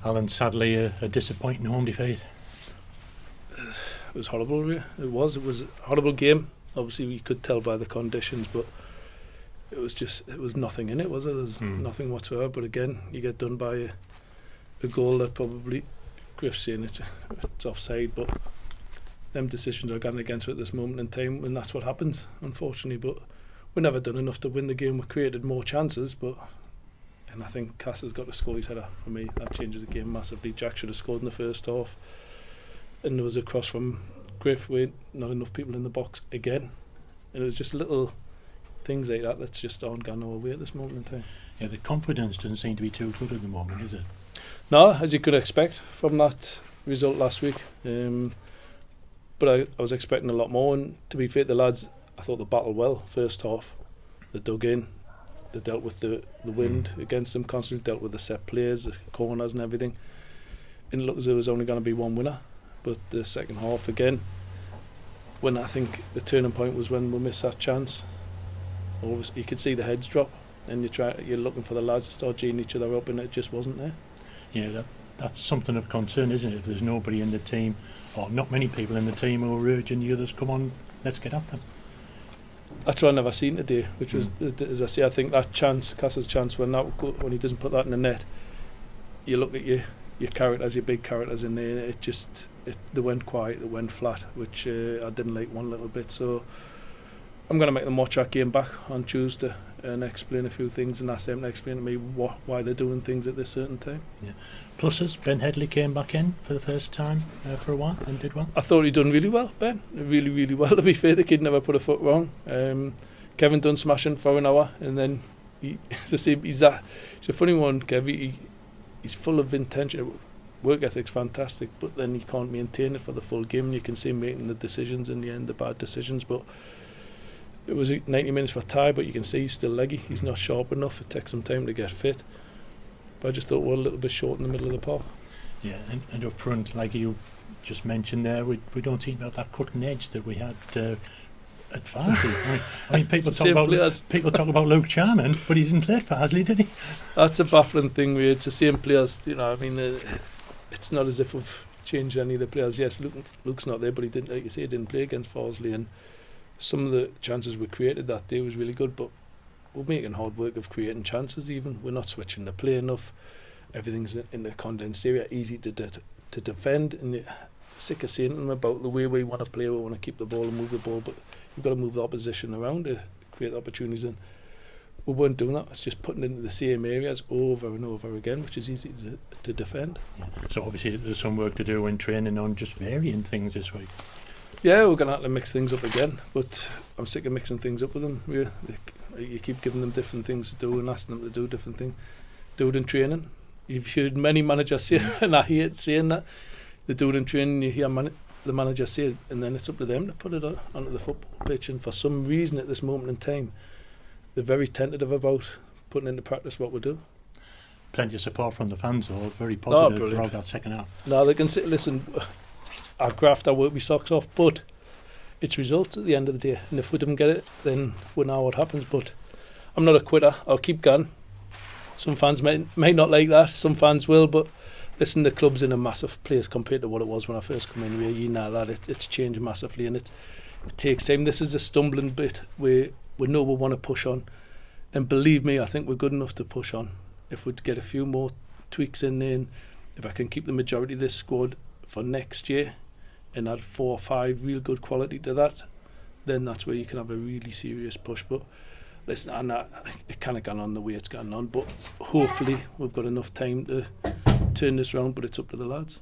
Alan, sadly a disappointing home defeat. It was horrible, really. It was a horrible game. Obviously we could tell by the conditions, but it was nothing in it, was it? There's nothing whatsoever. But again, you get done by a goal that probably, Griff's saying it's offside, but them decisions are going against it at this moment in time, and that's what happens, unfortunately. But we've never done enough to win the game. We created more chances, and I think Cass has got to score his header. For me, that changes the game massively. Jack should have scored in the first half, and there was a cross from Griff with not enough people in the box again, and it was just little things like that that's just aren't going our way at this moment in time. Yeah, the confidence doesn't seem to be too good at the moment, is it? No, as you could expect from that result last week. But I was expecting a lot more, and to be fair to the lads, I thought they battled well first half. They dug in, they dealt with the wind against them constantly, dealt with the set players, the corners and everything. And it looked as though there was only going to be one winner. But the second half again, when I think the turning point was when we missed that chance. You could see the heads drop, and you're looking for the lads to start geeing each other up, and it just wasn't there. Yeah, that's something of concern, isn't it? If there's nobody in the team, or not many people in the team who are urging the others, come on, let's get at them. That's what I never seen today, which was, as I say, I think that chance, Cass's chance, when he doesn't put that in the net, you look at your characters, your big characters in there, they went quiet, they went flat, which I didn't like one little bit. So I'm going to make them watch that game back on Tuesday and explain a few things, and ask them to explain to me why they're doing things at this certain time. Yeah. Pluses, Ben Headley came back in for the first time for a while and did well. I thought he'd done really well, Ben. Really, really well, to be fair. The kid never put a foot wrong. Kevin done smashing for an hour, and then he's a funny one, Kev. He's full of intention. Work ethic's fantastic, but then he can't maintain it for the full game. You can see him making the decisions in the end, the bad decisions. But it was 90 minutes for Ty, but you can see he's still leggy. He's not sharp enough. It takes some time to get fit. But I just thought we're a little bit short in the middle of the park. Yeah, and up front, like you just mentioned there, we don't seem to have that cutting edge that we had at Farsley. I mean people talk about Luke Charman, but he didn't play at Farsley, did he? That's a baffling thing. It's the same players. I mean, it's not as if we've changed any of the players. Yes, Luke's not there, but he didn't, like you say, he didn't play against Farsley, and some of the chances we created that day was really good, but we're making hard work of creating chances. Even we're not switching the play enough. Everything's in the condensed area, easy to defend, and you're sick of seeing them about the way we want to play. We want to keep the ball and move the ball, but you've got to move the opposition around to create opportunities, and we weren't doing that. It's just putting it into the same areas over and over again, which is easy to defend. Yeah. So obviously there's some work to do in training on just varying things this week. Yeah, we're going to have to mix things up again, but I'm sick of mixing things up with them. You keep giving them different things to do and asking them to do different things. Do it in training. You've heard many managers say, and I hate saying that, they do it in training, you hear the manager say it, and then it's up to them to put it onto the football pitch. And for some reason at this moment in time, they're very tentative about putting into practice what we do. Plenty of support from the fans, though, very positive throughout that second half. No, they can say, listen, our graft, our work, we socks off, but it's results at the end of the day, and if we didn't get it, then we know what happens. But I'm not a quitter. I'll keep going. Some fans may not like that, some fans will, but listen, the club's in a massive place compared to what it was when I first come in. You know that it's changed massively, and it takes time. This is a stumbling bit where we know we want to push on, and believe me, I think we're good enough to push on. If we'd get a few more tweaks in there, and if I can keep the majority of this squad for next year and add 4 or 5 real good quality to that, then that's where you can have a really serious push. But listen, it kind of gone on the way it's gone on, but hopefully we've got enough time to turn this round, but it's up to the lads.